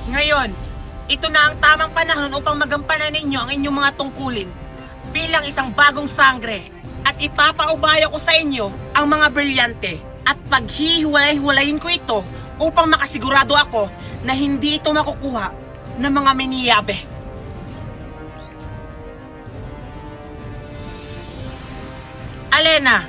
Ngayon, ito na ang tamang panahon upang magampanan ninyo ang inyong mga tungkulin bilang isang bagong sangre at ipapaubayo ko sa inyo ang mga brilyante at paghihiwalay-hiwalayin ko ito upang makasigurado ako na hindi ito makukuha ng mga miniyabe. Alena,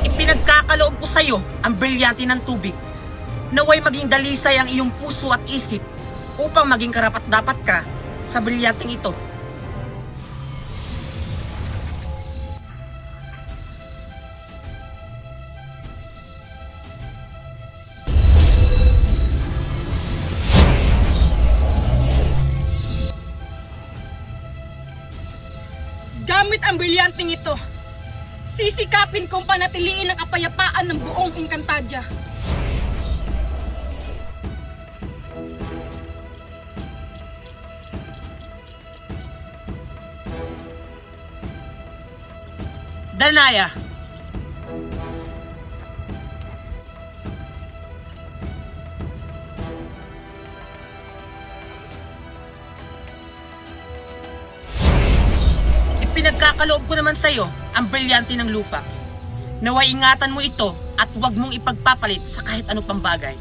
ipinagkakaloob ko sa iyo ang brilyante ng tubig. Naway maging dalisay ang iyong puso at isip upang maging karapat-dapat ka sa brilyanteng ito. Gamit ang brilyanteng ito, sisikapin kong panatiliin ang kapayapaan ng buong Encantadia. Danaya, ipinagkakaloob ko naman sa iyo ang brilyante ng lupa. Naway ingatan mo ito at huwag mong ipagpapalit sa kahit ano pang bagay.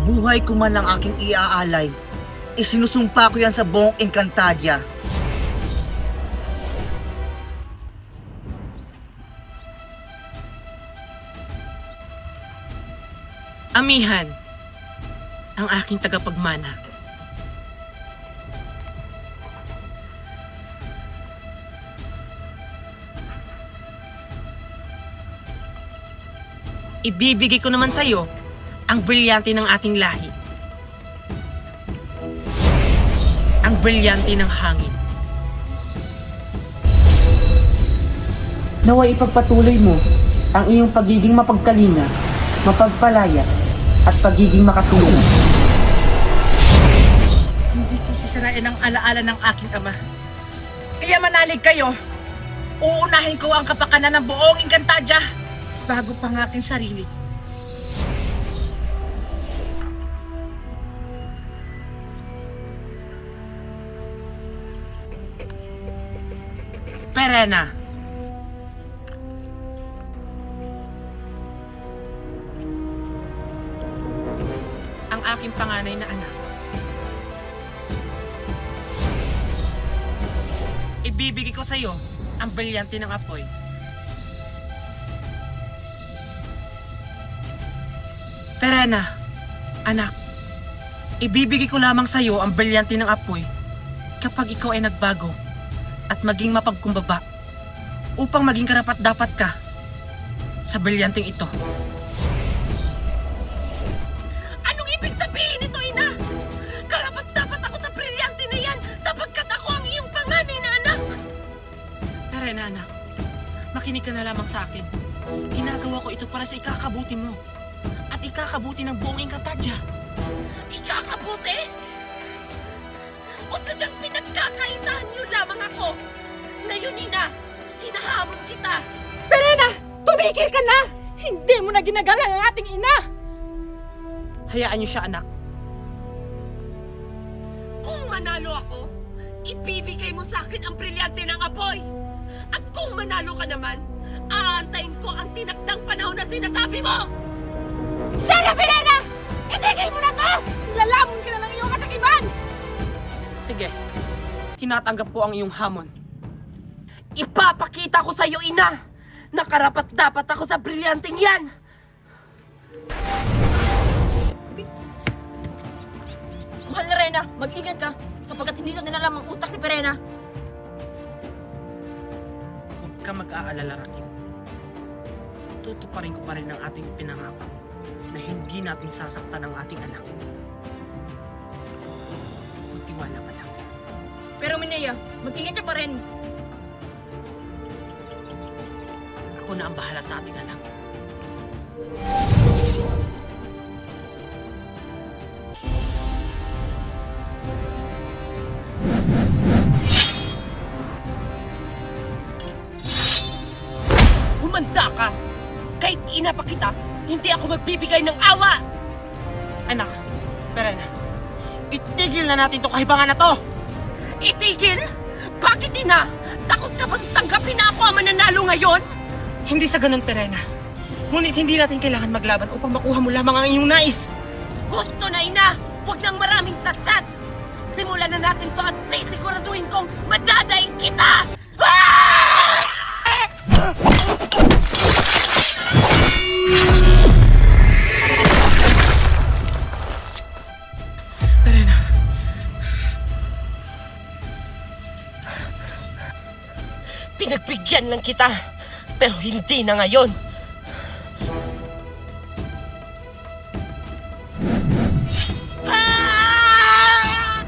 Buhay ko man ang aking iaalay, isinusumpa ko yan sa buong Encantadia. Amihan, ang aking tagapagmana. Ibibigay ko naman sa iyo ang brilyante ng ating lahi. Ang brilyante ng hangin. Naway ipagpatuloy mo ang iyong pagiging mapagkalina, mapagpalaya, at pagiging makatulong. Hindi ko sisirain ang alaala ng aking ama. Kaya manalig kayo. Uunahin ko ang kapakanan ng buong Encantadia bago pa ang aking sarili. Perena, ang aking panganay na anak. Ibibigay ko sa iyo ang brilyante ng apoy. Perena, anak, ibibigay ko lamang sa iyo ang brilyante ng apoy kapag ikaw ay nagbago at maging mapagkumbaba upang maging karapat-dapat ka sa brilyanteng ito. Anong ibig sabihin nito, ina? Karapat-dapat ako sa brilyante na yan sapagkat ako ang iyong panganay na anak. Perena, anak, makinig ka na lamang sa akin. Ginagawa ko ito para sa ikakabuti mo at ikakabuti ng buong Encantadia. Ikakabuti? O sadyang pinagkakaisahan niyo lamang ako? Ngayon, ina, hinahamon kita. Perena, tumigil ka na! Hindi mo na ginagalang ang ating ina! Hayaan niyo siya, anak. Kung manalo ako, ibibigay mo sa akin ang brilyante ng apoy. At kung manalo ka naman, aantayin ko ang tinakdang panahon na sinasabi mo! Shut up, Perena! Itigil mo na to! Lalamon ka na ng iyong kasakiman! Sige, tinatanggap ko ang iyong hamon. Ipapakita ko sa iyo, ina, na karapat-dapat ako sa brilyanteng yan! Mahal na Rena, mag-ingat ka sapagkat hindi ka nilalam ang utak ni Perena. Huwag ka mag-aalala, Rakim. Tutuparin ko pa rin ang ating pinangako na hindi natin sasaktan ang ating anak. Magtiwala ka lang. Pero Minea, mag-ingat siya pa rin. Ako na ang bahala sa ating anak. Humanda ka! Kahit ina pa kita, hindi ako magbibigay ng awa! Anak, Perena, itigil na natin to kahibangan na to! Itigil? Bakit ina? Takot ka bang tanggapin na ako ang mananalo ngayon? Hindi sa ganun, Perena. Ngunit hindi natin kailangan maglaban upang makuha mo lamang ang iyong nais. Gusto na ina! Huwag nang maraming satsat! Simulan na natin to at sisiguraduhin kong madadaing kita! Ah! Perena, Pinagbigyan lang kita, pero hindi na ngayon. Ah!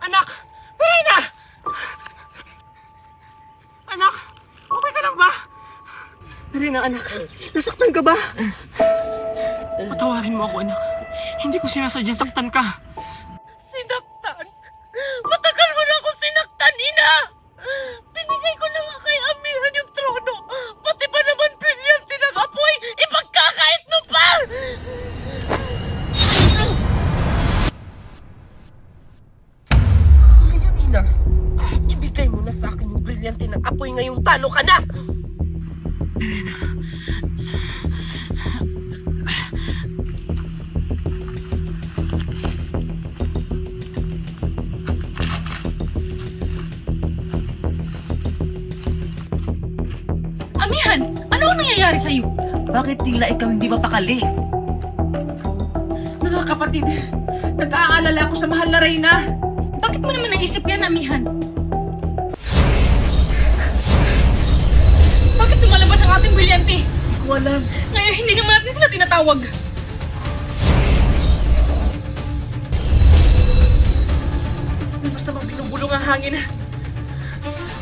anak! Perena! Anak, okay ka lang ba? Perena, anak, nasaktan ka ba? Patawarin mo ako, anak. Hindi ko sinasadyang saktan ka. Sinaktan? Matagal mo na akong sinaktan, ina! Binigay ko na nga kay Amihan yung trono. Pati ba naman brilyante ng apoy? Ipagkakait mo pa! Ngayon, ina, ibigay mo na sa akin yung brilyante ng apoy ngayong talo ka na! Amihan, ano ang nangyayari sa'yo? Bakit tila ikaw hindi mapakali? Mga kapatid, nag-aalala ako sa mahal na Reyna. Bakit mo naman naisip yan, Amihan? Bakit lumalabas ang ating brilyante? Wala. Ngayon hindi naman natin sila tinatawag. Basta mang binubulong ang hangin.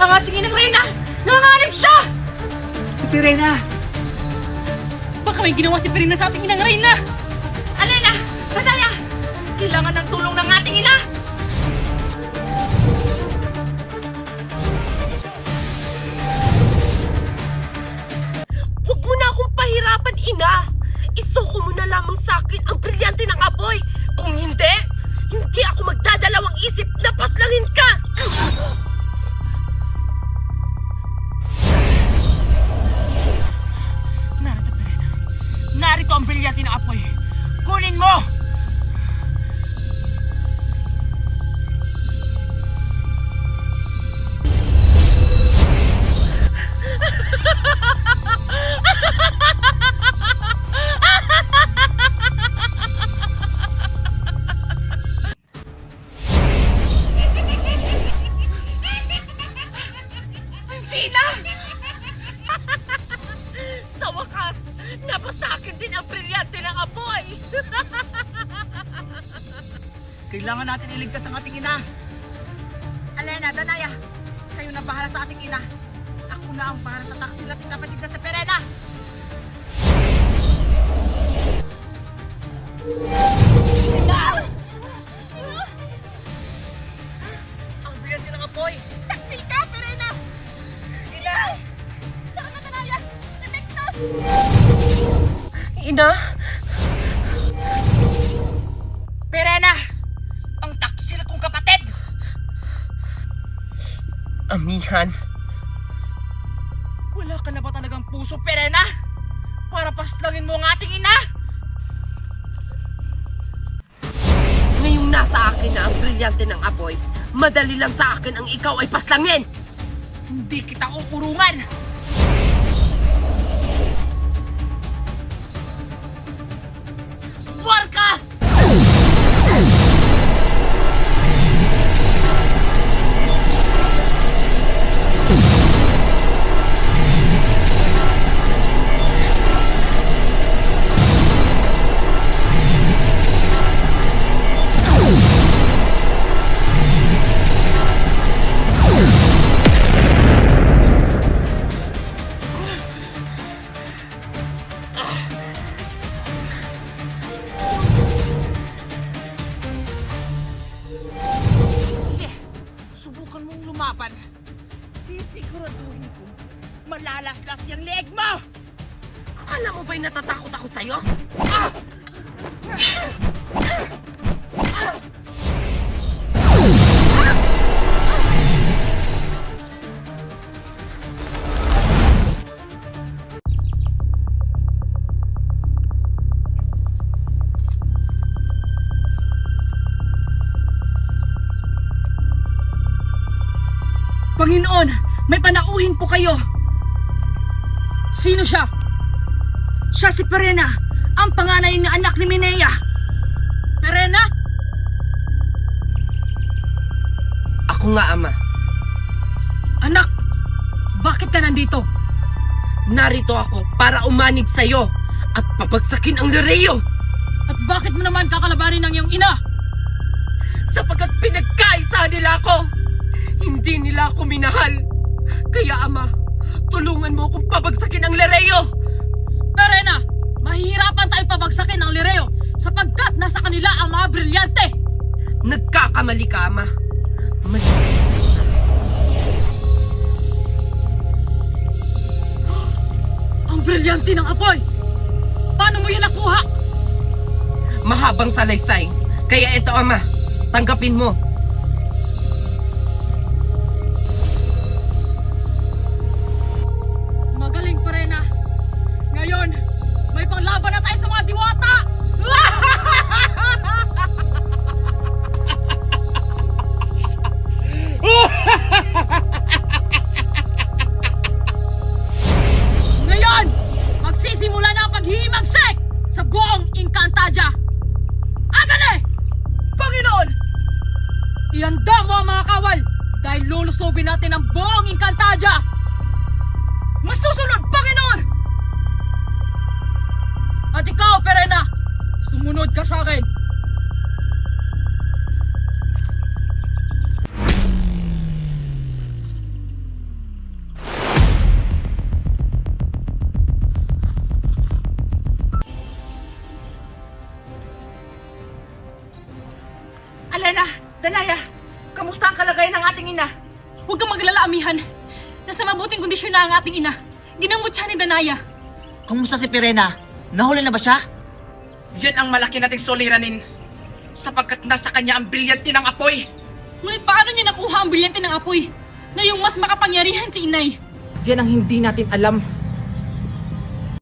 Ang ating inang Reyna! Nanganganib siya! Si Perena! Baka may ginawa si Perina sa ating inang Reyna. Alena! Sadaya! Kailangan ng tulong ng ating ina! Huwag mo na akong pahirapan, ina! Isuko mo na lamang sa akin ang brilyante ng apoy! Kung hindi, hindi ako magdadalawang isip na paslangin ka! Narito, Perena. Narito ang brilyante na apoy. Kunin mo! Sina! Sa wakas, napasakin din ang brilyante ng apoy! Kailangan natin iligtas ang ating ina. Alena, Danaya, kayo na bahala sa ating ina. Ako na ang bahala sa taksil at kapatid na sa Perena. Ang brilyante ng apoy! Taksi ka, Perina! Ina! Saka na, Danaya! Epektos! Ina, Perena! Ang taksil kong kapatid! Amihan, Wala ka na ba talagang puso, Perena? Para paslangin mo ang ating ina? ngayong nasa akin na ang brilyante ng apoy, madali lang sa akin ang ikaw ay paslangin! Hindi kita uurungan! Warka! lalaslas yung leeg mo! Alam mo ba'y natatakot ako sa'yo? Panginoon, may panauhin po kayo! Sino siya? Siya si Perena, ang panganay na anak ni Minea. Perena? Ako nga, Ama. Anak, bakit ka nandito? Narito ako para umanig sa'yo at pabagsakin ang Lireo At bakit mo naman kakalabanin ng iyong ina? sapagkat pinagkaisa nila ako. Hindi nila ako minahal. Kaya, Ama, tulungan mo akong pabagsakin ang Lireo. Perena, mahihirapan tayo pabagsakin ang Lireo sapagkat nasa kanila ang mga brilyante. Nagkakamali ka, Ama. Ang brilyante ng apoy! Paano mo yan nakuha? Mahabang salaysay. Kaya ito, Ama, tanggapin mo. Magaling, Perena. Ngayon, may panglaban na tayo sa mga diwata! Ngayon, magsisimula na ang paghihimagsik sa buong Encantadia. Agane! Panginoon! Ihanda mo ang mga kawal dahil lulusobin natin ang buong Encantadia. Masusunod, Panginoon! At ikaw, Perena, sumunod ka sa akin. Alena, Danaya, kamusta ang kalagayan ng ating ina? Huwag kang maglala, amihan. Nasa mabuting kondisyon na ang ating ina. Ginamot siya ni Danaya. Kamusta si Perena? Nahuli na ba siya? Yan ang malaki nating suliranin. Sapagkat nasa kanya ang brilyante ng apoy. Ngunit paano niya nakuha ang brilyante ng apoy? Ngayong mas makapangyarihan si inay. Yan ang hindi natin alam.